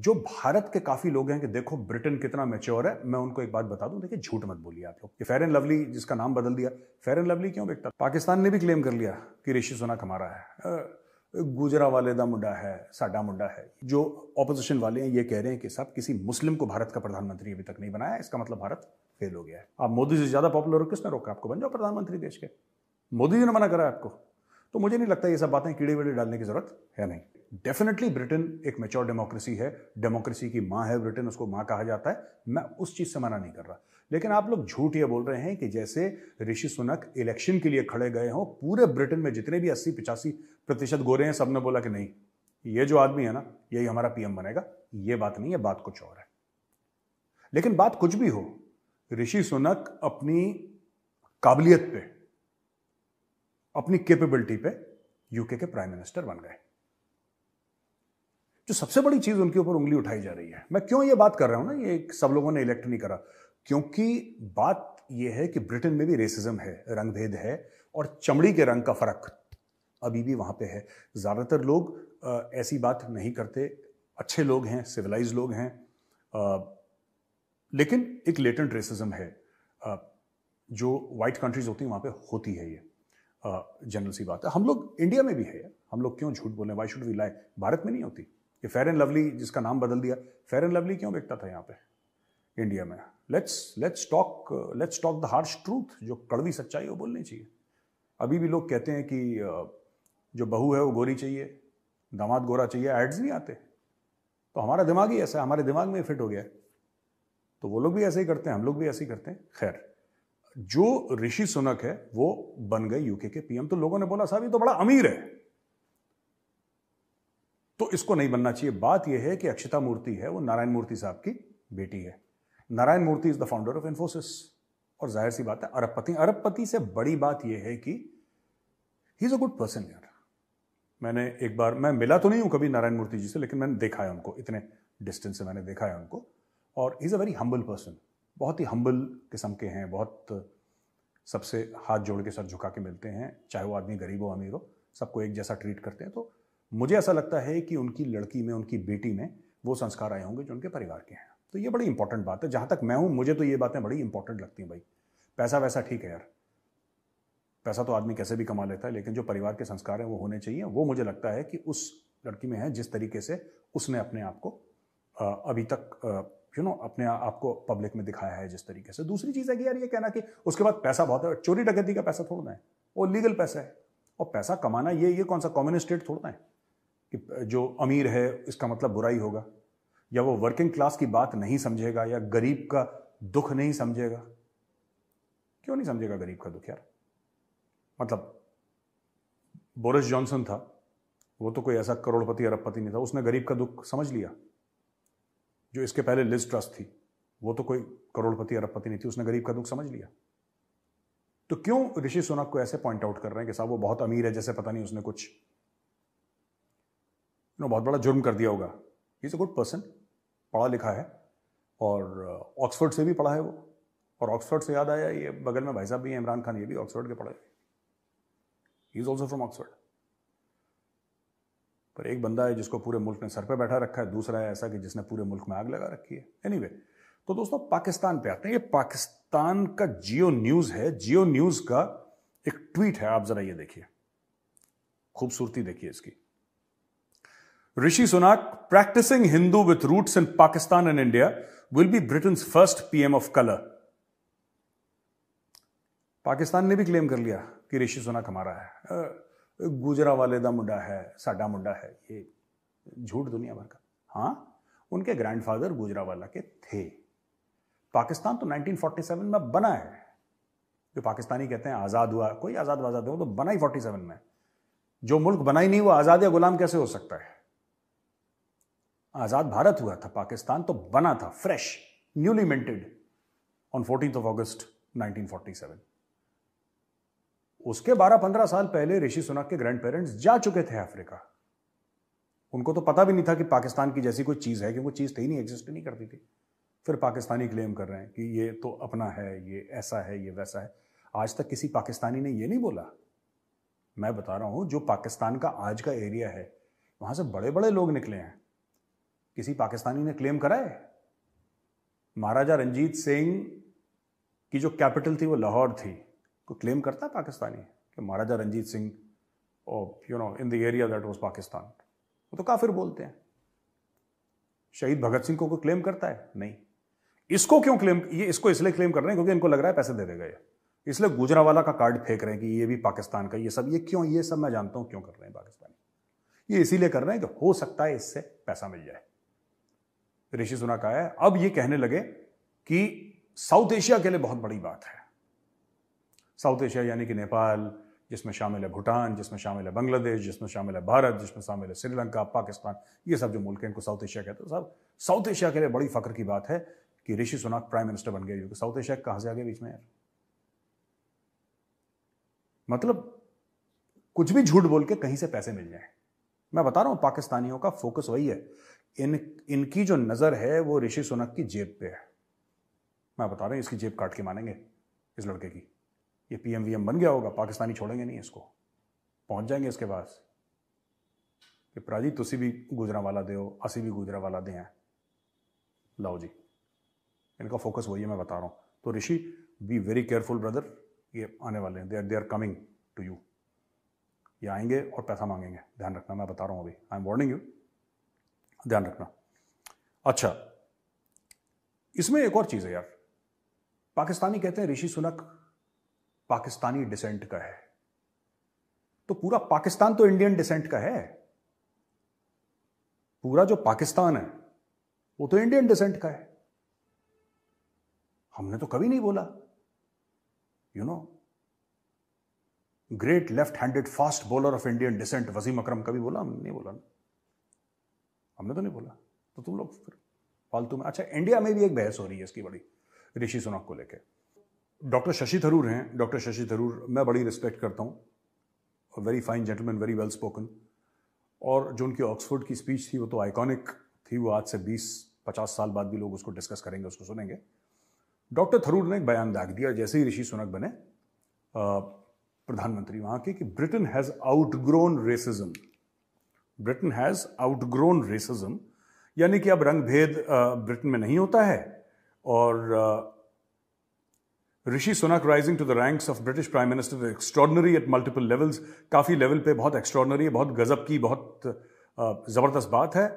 जो भारत के काफी लोग हैं कि देखो ब्रिटेन कितना मैच्योर है, मैं उनको एक बात बता दूं, देखिए झूठ मत बोलिए आप लोग। ये फेयर एंड लवली जिसका नाम बदल दिया, फेयर एंड लवली क्यों बिकता? पाकिस्तान ने भी क्लेम कर लिया कि ऋषि सुनक हमारा है, गुजरावाले दा मुंडा है, साडा मुंडा है। जो ऑपोजिशन वाले हैं ये कह रहे हैं कि साहब किसी मुस्लिम को भारत का प्रधानमंत्री अभी तक नहीं बनाया, इसका मतलब भारत फेल हो गया है। आप मोदी से ज्यादा पॉपुलर हो, किसने रोका आपको? बन जाओ प्रधानमंत्री देश के। मोदी जी ने मना करा आपको, तो मुझे नहीं लगता ये सब बातें कीड़े वीड़े डालने की जरूरत है नहीं। डेफिनेटली ब्रिटेन एक मैच्योर डेमोक्रेसी है, डेमोक्रेसी की मां है ब्रिटेन, उसको मां कहा जाता है, मैं उस चीज से मना नहीं कर रहा। लेकिन आप लोग झूठ ये बोल रहे हैं कि जैसे ऋषि सुनक इलेक्शन के लिए खड़े गए हों, पूरे ब्रिटेन में जितने भी 80-85% गोरे हैं सबने बोला कि नहीं ये जो आदमी है ना यही हमारा पीएम बनेगा। ये बात नहीं है, बात कुछ और है। लेकिन बात कुछ भी हो, ऋषि सुनक अपनी काबिलियत पे, अपनी कैपेबिलिटी पे यूके के प्राइम मिनिस्टर बन गए। जो सबसे बड़ी चीज उनके ऊपर उंगली उठाई जा रही है, मैं क्यों ये बात कर रहा हूं ना, ये सब लोगों ने इलेक्ट नहीं करा, क्योंकि बात यह है कि ब्रिटेन में भी रेसिज्म है, रंगभेद है, और चमड़ी के रंग का फर्क अभी भी वहां पे है। ज्यादातर लोग ऐसी बात नहीं करते, अच्छे लोग हैं, सिविलाइज लोग हैं, लेकिन एक लेटेंट रेसिज्म है जो वाइट कंट्रीज होती हैं वहां पे होती है। ये जनरल सी बात है, हम लोग इंडिया में भी है, हम लोग क्यों झूठ बोलें, वाई शुड वी लाई? भारत में नहीं होती। ये फेयर एंड लवली जिसका नाम बदल दिया, फेयर एंड लवली क्यों बिकता था यहाँ पे इंडिया में? Let's talk the harsh truth, जो कड़वी सच्चाई वो बोलनी चाहिए। अभी भी लोग कहते हैं कि जो बहू है वो गोरी चाहिए, दामाद गोरा चाहिए, एड्स नहीं आते। तो हमारा दिमाग ही ऐसा है, हमारे दिमाग में फिट हो गया है, तो वो लोग भी ऐसे ही करते हैं, हम लोग भी ऐसे ही करते हैं। खैर, जो ऋषि सुनक है वो बन गए यूके के पीएम, तो लोगों ने बोला साहब ये तो बड़ा अमीर है, तो इसको नहीं बनना चाहिए। बात यह है कि अक्षता मूर्ति है, वो नारायण मूर्ति साहब की बेटी है। Narayan Murthy is the founder of Infosys, और जाहिर सी बात है अरबपति से बड़ी बात यह है कि he is a good person यार। मैंने एक बार, मैं मिला तो नहीं हूं कभी नारायण मूर्ति जी से, लेकिन मैंने देखा है उनको, इतने डिस्टेंस से मैंने देखा है उनको, और he is a very humble person. बहुत ही हम्बल किस्म के हैं, बहुत सबसे हाथ जोड़ के सर झुका के मिलते हैं, चाहे वो आदमी गरीब हो अमीर हो, सबको एक जैसा ट्रीट करते हैं। तो मुझे ऐसा लगता है कि उनकी लड़की में, उनकी बेटी में वो संस्कार आए होंगे जो उनके परिवार के हैं। तो ये बड़ी इंपॉर्टेंट बात है, जहां तक मैं हूं मुझे तो ये बातें बड़ी इंपॉर्टेंट लगती हैं भाई। पैसा वैसा ठीक है यार, पैसा तो आदमी कैसे भी कमा लेता है, लेकिन जो परिवार के संस्कार हैं वो होने चाहिए। वो मुझे लगता है कि उस लड़की में है, जिस तरीके से उसने अपने आप को अभी तक अपने आप को पब्लिक में दिखाया है जिस तरीके से। दूसरी चीज है कि यार ये कहना कि उसके बाद पैसा बहुत है, चोरी डकैती का पैसा थोड़ा है, वो लीगल पैसा है। और पैसा कमाना ये कौन सा कम्युनिस्ट स्टेट थोड़ा है कि जो अमीर है इसका मतलब बुराई होगा, या वो वर्किंग क्लास की बात नहीं समझेगा, या गरीब का दुख नहीं समझेगा। क्यों नहीं समझेगा गरीब का दुख यार? मतलब बोरिस जॉनसन था, वो तो कोई ऐसा करोड़पति अरबपति नहीं था, उसने गरीब का दुख समझ लिया। जो इसके पहले लिज ट्रस थी, वो तो कोई करोड़पति अरबपति नहीं थी, उसने गरीब का दुख समझ लिया। तो क्यों ऋषि सुनक को ऐसे पॉइंट आउट कर रहे हैं कि साहब वो बहुत अमीर है, जैसे पता नहीं उसने कुछ बहुत बड़ा जुर्म कर दिया होगा। He is a good person, पढ़ा लिखा है, और ऑक्सफोर्ड से भी पढ़ा है वो। और ऑक्सफोर्ड से याद आया, ये बगल में भाई साहब भी हैं इमरान खान, ये भी ऑक्सफोर्ड के पढ़े, he is also from Oxford. पर एक बंदा है जिसको पूरे मुल्क ने सर पे बैठा रखा है, दूसरा है ऐसा कि जिसने पूरे मुल्क में आग लगा रखी है। एनीवे, तो दोस्तों पाकिस्तान पे आते हैं। ये पाकिस्तान का जियो न्यूज है, जियो न्यूज का एक ट्वीट है, आप जरा ये देखिए, खूबसूरती देखिए इसकी। Rishi Sunak, practising Hindu with roots in Pakistan and India, will be Britain's first PM of colour. Pakistan ने भी क्लेम कर लिया कि ऋषि सुनक हमारा है, गुजरावाले दा मुंडा है, साडा मुंडा है। ये झूठ दुनिया भर का। हाँ, उनके ग्रैंडफादर गुजरावाला के थे। पाकिस्तान तो 1947 में बना है। जो पाकिस्तानी कहते हैं आजाद हुआ, कोई आजाद वाजाद हो, तो बना ही 47 में। जो मुल्क बना ही नहीं वो आजाद या गुलाम कैसे हो सकता है? आजाद भारत हुआ था, पाकिस्तान तो बना था fresh, newly minted on 14th of August 1947। उसके 12-15 साल पहले ऋषि सुनक के ग्रैंड पेरेंट्स जा चुके थे अफ्रीका। उनको तो पता भी नहीं था कि पाकिस्तान की जैसी कोई चीज है, कि वो चीज थी नहीं, एग्जिस्ट नहीं करती थी। फिर पाकिस्तानी क्लेम कर रहे हैं कि ये तो अपना है, ये ऐसा है, ये वैसा है। आज तक किसी पाकिस्तानी ने ये नहीं बोला। मैं बता रहा हूं, जो पाकिस्तान का आज का एरिया है, वहां से बड़े बड़े लोग निकले हैं। किसी पाकिस्तानी ने क्लेम करा है? महाराजा रंजीत सिंह की जो कैपिटल थी वो लाहौर थी, कोई क्लेम करता है पाकिस्तानी कि महाराजा रंजीत सिंह और in the area that was Pakistan? वो तो काफिर बोलते हैं। शहीद भगत सिंह को कोई क्लेम करता है? नहीं। इसको क्यों क्लेम, ये इसको इसलिए क्लेम कर रहे हैं क्योंकि इनको लग रहा है पैसे दे देगा ये, इसलिए गुजरावाला का कार्ड फेंक रहे हैं कि ये भी पाकिस्तान का, ये सब। ये क्यों, ये सब मैं जानता हूं क्यों कर रहे हैं पाकिस्तानी। ये इसीलिए कर रहे हैं कि हो सकता है इससे पैसा मिल जाए। ऋषि सुनक आया, अब ये कहने लगे कि साउथ एशिया के लिए बहुत बड़ी बात है। साउथ एशिया यानी कि नेपाल, जिसमें शामिल है भूटान, जिसमें शामिल है बांग्लादेश, जिसमें शामिल है भारत, जिसमें शामिल है श्रीलंका, पाकिस्तान, ये सब जो मुल्क हैं इनको साउथ एशिया कहते हैं। सब साउथ एशिया के लिए बड़ी फख्र की बात है कि ऋषि सुनक प्राइम मिनिस्टर बन गए। क्योंकि साउथ एशिया कहां से आ गए बीच में यार? मतलब कुछ भी झूठ बोल के कहीं से पैसे मिल जाए। मैं बता रहा हूं पाकिस्तानियों का फोकस वही है। इनकी जो नजर है वो ऋषि सुनक की जेब पे है। मैं बता रहा हूं इसकी जेब काट के मानेंगे इस लड़के की। ये पीएमवीएम बन गया होगा, पाकिस्तानी छोड़ेंगे नहीं इसको, पहुंच जाएंगे इसके पास कि प्राजी तुसी भी गुजरावाला दे हो, असी भी गुजरावाला दे हैं, लाओ जी। इनका फोकस वही है, मैं बता रहा हूं। तो Rishi, be very careful brother, ये आने वाले हैं, they are coming to you. ये आएंगे और पैसा मांगेंगे, ध्यान रखना, मैं बता रहा हूं अभी, आई एम वार्निंग यू, ध्यान रखना। अच्छा, इसमें एक और चीज है यार, पाकिस्तानी कहते हैं ऋषि सुनक पाकिस्तानी डिसेंट का है, तो पूरा पाकिस्तान तो इंडियन डिसेंट का है। पूरा जो पाकिस्तान है वो तो इंडियन डिसेंट का है। हमने तो कभी नहीं बोला, great left handed fast bowler of Indian descent Wasim Akram, कभी बोला? हमने नहीं बोला ना, हमने तो नहीं बोला। तो तुम लोग फिर फालतू में। अच्छा, इंडिया में भी एक बहस हो रही है इसकी बड़ी, ऋषि सुनक को लेकर। डॉक्टर शशि थरूर हैं, डॉक्टर शशि थरूर मैं बड़ी रिस्पेक्ट करता हूं, very fine gentleman, very well spoken. और जो उनकी ऑक्सफोर्ड की स्पीच थी वो तो आइकॉनिक थी, वो आज से 20-50 साल बाद भी लोग उसको डिस्कस करेंगे, उसको सुनेंगे। डॉक्टर थरूर ने एक बयान दाग दिया जैसे ही ऋषि सुनक बने प्रधानमंत्री वहां के, कि Britain has outgrown racism. Britain has outgrown racism, यानी कि अब रंग भेद ब्रिटेन में नहीं होता है। और Rishi Sunak rising to the ranks of British prime minister extraordinary at multiple levels, काफी लेवल पे बहुत एक्स्ट्रॉर्डनरी है, बहुत गजब की, बहुत जबरदस्त बात है।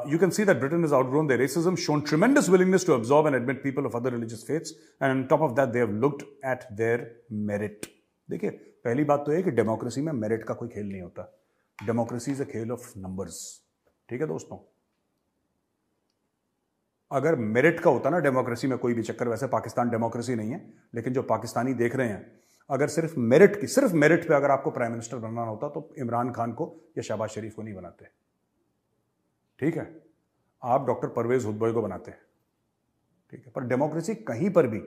You can see that Britain has outgrown their racism, shown tremendous willingness to absorb and admit people of other religious faiths, and on top of that, they have looked at their merit. देखिए, पहली बात तो है कि democracy में merit का कोई खेल नहीं होता। डेमोक्रेसी इज अ खेल ऑफ नंबर्स, ठीक है दोस्तों। अगर मेरिट का होता ना डेमोक्रेसी में कोई भी चक्कर, वैसे पाकिस्तान डेमोक्रेसी नहीं है, लेकिन जो पाकिस्तानी देख रहे हैं, अगर सिर्फ मेरिट पे अगर आपको प्राइम मिनिस्टर बनना होता तो इमरान खान को या शहबाज शरीफ को नहीं बनाते, ठीक है? आप डॉक्टर परवेज हुदबॉय को बनाते हैं, ठीक है? पर डेमोक्रेसी कहीं पर भी,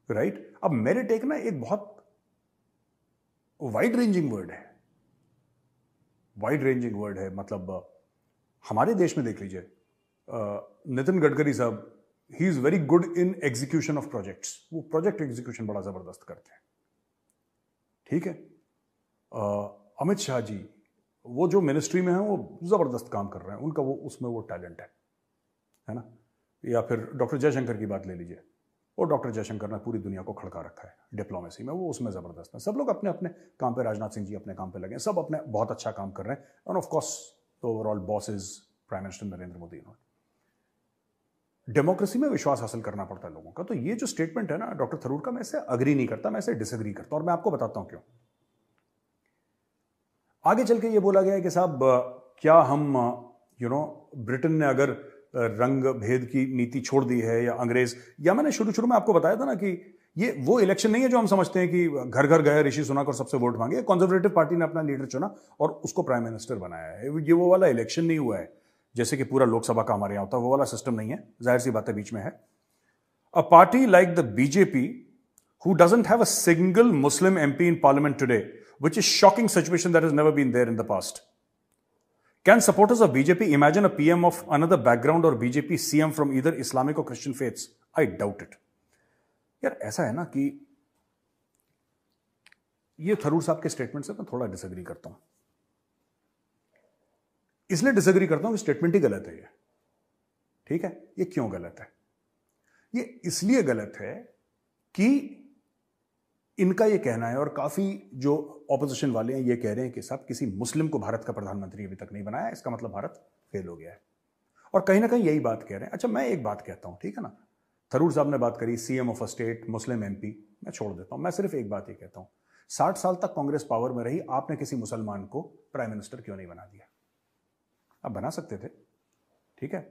राइट? अब मेरिट एक बहुत वाइड रेंजिंग वर्ड है, वाइड रेंजिंग वर्ड है। मतलब हमारे देश में देख लीजिए, नितिन गडकरी साहब, he is very good in execution of projects, वो प्रोजेक्ट एग्जीक्यूशन बड़ा जबरदस्त करते हैं, ठीक है? अमित शाह जी, वो जो मिनिस्ट्री में है वो जबरदस्त काम कर रहे हैं, उनका वो उसमें वो टैलेंट है ना? या फिर डॉक्टर जयशंकर की बात ले लीजिए, और डॉक्टर जयशंकर ने पूरी दुनिया को खड़का रखा है डिप्लोमेसी में, वो उसमें जबरदस्त है। सब लोग अपने अपने काम पे, राजनाथ सिंह जी अपने काम पे लगे हैं, सब अपने बहुत अच्छा काम कर रहे हैं। और of course the overall boss is prime minister Narendra Modi. Democracy में विश्वास हासिल करना पड़ता है लोगों का। तो ये जो स्टेटमेंट है ना डॉक्टर थरूर का, मैं इससे अग्री नहीं करता, मैं इससे डिसएग्री करता हूं, और मैं आपको बताता हूं क्यों। आगे चल के ये बोला गया है कि साहब क्या हम ब्रिटेन ने अगर रंग भेद की नीति छोड़ दी है, या अंग्रेज, या मैंने शुरू में आपको बताया था ना कि ये वो इलेक्शन नहीं है जो हम समझते हैं कि घर घर गए ऋषि सुनक और सबसे वोट मांगे। कंजर्वेटिव पार्टी ने अपना लीडर चुना और उसको प्राइम मिनिस्टर बनाया है। ये वो वाला इलेक्शन नहीं हुआ है जैसे कि पूरा लोकसभा का हमारे यहां होता है, वो वाला सिस्टम नहीं है। जाहिर सी बात है बीच में है। A party like the BJP who doesn't have a single Muslim MP in parliament today, which is shocking situation that has never been there in the past. Can supporters of BJP imagine a PM of another background or BJP CM from either Islamic or Christian faiths? I doubt it. यार ऐसा है ना कि ये थरूर साहब के statement से मैं थोड़ा डिसएग्री करता हूं। इसलिए डिसएग्री करता हूं कि स्टेटमेंट ही गलत है ये। ठीक है, ये क्यों गलत है? ये इसलिए गलत है कि इनका ये कहना है, और काफी जो ऑपोजिशन वाले हैं ये कह रहे हैं कि साहब किसी मुस्लिम को भारत का प्रधानमंत्री अभी तक नहीं बनाया, इसका मतलब भारत फेल हो गया है। और कहीं ना कहीं यही बात कह रहे हैं। अच्छा, मैं एक बात कहता हूं, ठीक है ना, थरूर साहब ने बात करी CM of a state, Muslim MP, मैं छोड़ देता हूं। मैं सिर्फ एक बात ही कहता हूं, 60 साल तक कांग्रेस पावर में रही, आपने किसी मुसलमान को प्राइम मिनिस्टर क्यों नहीं बना दिया? आप बना सकते थे, ठीक है।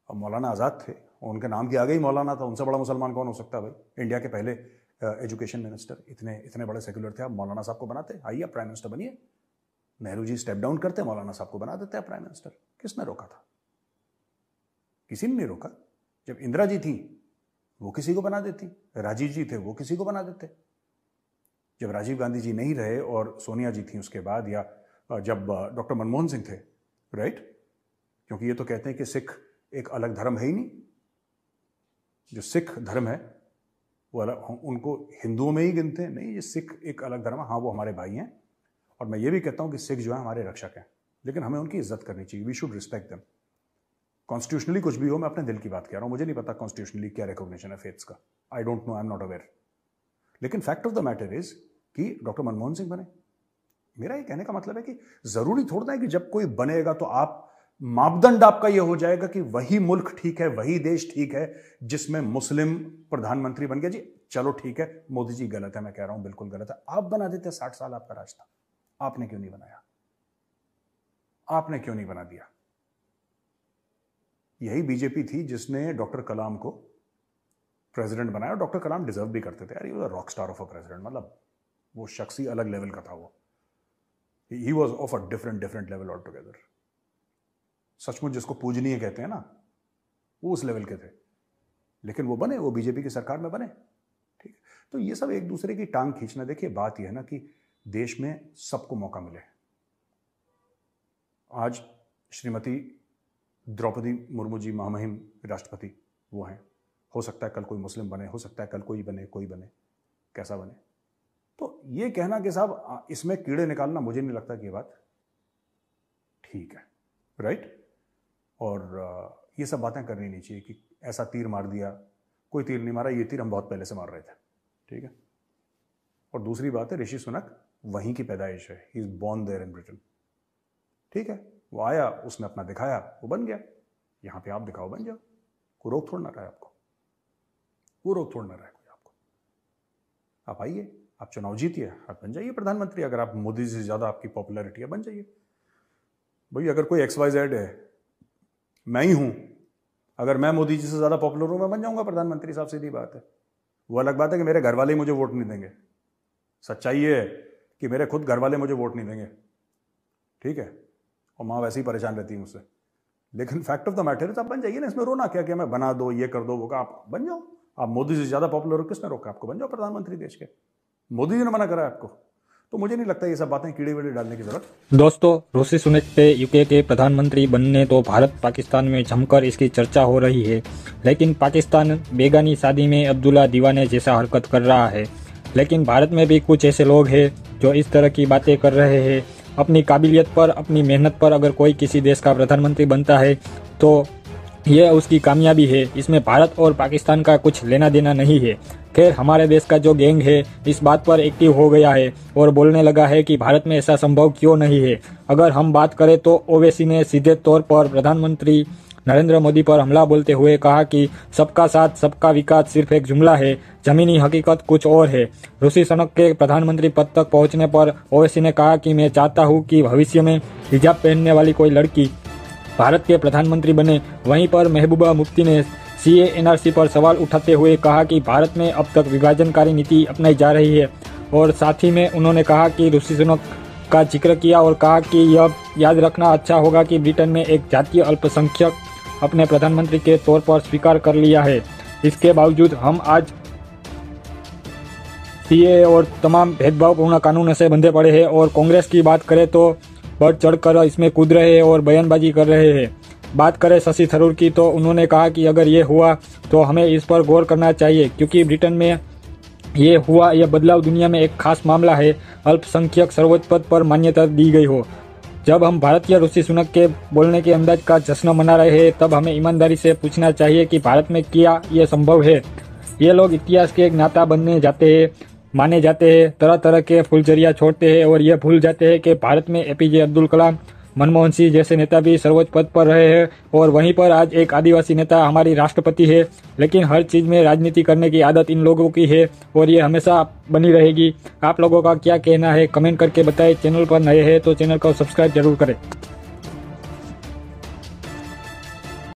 अब मौलाना आज़ाद थे, उनके नाम के आगे ही मौलाना था, उनसे बड़ा मुसलमान कौन हो सकता है भाई? इंडिया के पहले एजुकेशन मिनिस्टर, इतने बड़े सेक्युलर थे, आप मौलाना साहब को बनाते, आइए आप प्राइम मिनिस्टर बनिए। नेहरू जी स्टेप डाउन करते, मौलाना साहब को बना देते आप प्राइम मिनिस्टर। किसने रोका था? किसी ने नहीं रोका। जब इंदिरा जी थी वो किसी को बना देती, राजीव जी थे वो किसी को बना देते। जब राजीव गांधी जी नहीं रहे और सोनिया जी थी उसके बाद, या जब डॉक्टर मनमोहन सिंह थे, राइट, क्योंकि ये तो कहते हैं कि सिख एक अलग धर्म है ही नहीं, जो सिख धर्म है वो अलग, उनको हिंदुओं में ही गिनते हैं, नहीं ये सिख एक अलग धर्म है। हाँ, वो हमारे भाई हैं, और मैं ये भी कहता हूं कि सिख जो है हमारे रक्षक हैं, लेकिन हमें उनकी इज्जत करनी चाहिए। We should respect them. Constitutionally कुछ भी हो, मैं अपने दिल की बात कह रहा हूं, मुझे नहीं पता कॉन्स्टिट्यूशनली क्या रिकॉग्निशन है फेथ्स का, I don't know, I am not aware. लेकिन fact of the matter is कि डॉक्टर मनमोहन सिंह बने। मेरा ये कहने का मतलब है कि जरूरी थोड़ा है कि जब कोई बनेगा तो आप, मापदंड आपका यह हो जाएगा कि वही मुल्क ठीक है, वही देश ठीक है जिसमें मुस्लिम प्रधानमंत्री बन गया। जी चलो ठीक है, मोदी जी गलत है, मैं कह रहा हूं बिल्कुल गलत है। आप बना देते, 60 साल आपका राज था, आपने क्यों नहीं बनाया? आपने क्यों नहीं बना दिया? यही बीजेपी थी जिसने डॉक्टर कलाम को प्रेसिडेंट बनाया, और डॉक्टर कलाम डिजर्व भी करते थे यार, he was a rock star of a president, मतलब वो शख्स ही अलग लेवल का था, वो he was of a different level all together. सचमुच जिसको पूजनीय कहते हैं ना, वो उस लेवल के थे, लेकिन वो बने, वो बीजेपी की सरकार में बने, ठीक है। तो ये सब एक दूसरे की टांग खींचना। देखिए बात यह है ना कि देश में सबको मौका मिले। आज श्रीमती द्रौपदी मुर्मू जी महामहिम राष्ट्रपति वो हैं, हो सकता है कल कोई मुस्लिम बने, हो सकता है कल कोई बने, कैसा बने। तो ये कहना कि साहब इसमें कीड़े निकालना, मुझे नहीं लगता कि ये बात ठीक है, राइट। और ये सब बातें करनी नहीं चाहिए कि ऐसा तीर मार दिया, कोई तीर नहीं मारा, ये तीर हम बहुत पहले से मार रहे थे, ठीक है। और दूसरी बात है, ऋषि सुनक वहीं की पैदाइश है, he is born there in Britain, ठीक है। वो आया, उसने अपना दिखाया, वो बन गया। यहां पे आप दिखाओ, बन जाओ, कोई रोक थोड़ ना रहा है आपको, वो रोक थोड़ ना रहा है कोई आपको। आप आइए, आप चुनाव जीतिए, आप बन जाइए प्रधानमंत्री। अगर आप मोदी जी से ज्यादा आपकी पॉपुलैरिटी है, बन जाइए भाई। अगर कोई XYZ है, मैं ही हूं, अगर मैं मोदी जी से ज्यादा पॉपुलर हूं, मैं बन जाऊंगा प्रधानमंत्री साहब, सीधी बात है। वो अलग बात है कि मेरे घर वाले मुझे वोट नहीं देंगे, सच्चाई ये है कि मेरे खुद घर वाले मुझे वोट नहीं देंगे, ठीक है, और माँ वैसे ही परेशान रहती है मुझसे। लेकिन फैक्ट ऑफ द मैटर है, आप बन जाइए ना, इसमें रोना क्या, मैं बना दो, ये कर दो, वो, आप बन जाओ। आप मोदी से ज्यादा पॉपुलर हो, किसने रोका आपको? बन जाओ प्रधानमंत्री देश के। मोदी जी ने मना करा आपको, तो मुझे नहीं लगता ये सब बातें कीड़े वीड़े डालने की जरूरत। दोस्तों, ऋषि सुनक के यूके के प्रधानमंत्री बनने तो भारत पाकिस्तान में जमकर इसकी चर्चा हो रही है, लेकिन पाकिस्तान बेगानी शादी में अब्दुल्ला दीवाने जैसा हरकत कर रहा है। लेकिन भारत में भी कुछ ऐसे लोग हैं जो इस तरह की बातें कर रहे हैं। अपनी काबिलियत पर, अपनी मेहनत पर अगर कोई किसी देश का प्रधानमंत्री बनता है तो यह उसकी कामयाबी है, इसमें भारत और पाकिस्तान का कुछ लेना देना नहीं है। खैर, हमारे देश का जो गैंग है इस बात पर एक्टिव हो गया है और बोलने लगा है कि भारत में ऐसा संभव क्यों नहीं है। अगर हम बात करें तो ओवैसी ने सीधे तौर पर प्रधानमंत्री नरेंद्र मोदी पर हमला बोलते हुए कहा कि सबका साथ सबका विकास सिर्फ एक जुमला है, जमीनी हकीकत कुछ और है। ऋषि सुनक के प्रधानमंत्री पद तक पहुंचने पर ओवैसी ने कहा कि मैं चाहता हूं कि भविष्य में हिजाब पहनने वाली कोई लड़की भारत के प्रधानमंत्री बने। वहीं पर महबूबा मुफ्ती ने CA NRC पर सवाल उठाते हुए कहा कि भारत में अब तक विभाजनकारी नीति अपनाई जा रही है, और साथ ही में उन्होंने कहा कि ऋषि सुनक का जिक्र किया और कहा कि यह याद रखना अच्छा होगा कि ब्रिटेन में एक जातीय अल्पसंख्यक अपने प्रधानमंत्री के तौर पर स्वीकार कर लिया है। इसके बावजूद हम आज CA और तमाम भेदभावपूर्ण कानूनों से बंधे पड़े हैं, और कांग्रेस की बात करें तो बढ़ चढ़कर इसमें कूद रहे हैं और बयानबाजी कर रहे हैं। बात करें शशि थरूर की तो उन्होंने कहा कि अगर ये हुआ तो हमें इस पर गौर करना चाहिए, क्योंकि ब्रिटेन में ये हुआ, यह बदलाव दुनिया में एक खास मामला है। अल्पसंख्यक सर्वोच्च पद पर मान्यता दी गई हो, जब हम भारतीय ऋषि सुनक के बोलने के अंदाज का जश्न मना रहे हैं, तब हमें ईमानदारी से पूछना चाहिए कि भारत में क्या ये संभव है। ये लोग इतिहास के एक नाता बनने जाते हैं, माने जाते हैं, तरह तरह के फुलझड़ियां छोड़ते हैं और ये भूल जाते हैं कि भारत में एपीजे अब्दुल कलाम, मनमोहन सिंह जैसे नेता भी सर्वोच्च पद पर रहे हैं और वहीं पर आज एक आदिवासी नेता हमारी राष्ट्रपति है। लेकिन हर चीज में राजनीति करने की आदत इन लोगों की है और ये हमेशा बनी रहेगी। आप लोगों का क्या कहना है कमेंट करके बताएं। चैनल पर नए हैं तो चैनल को सब्सक्राइब जरूर करें।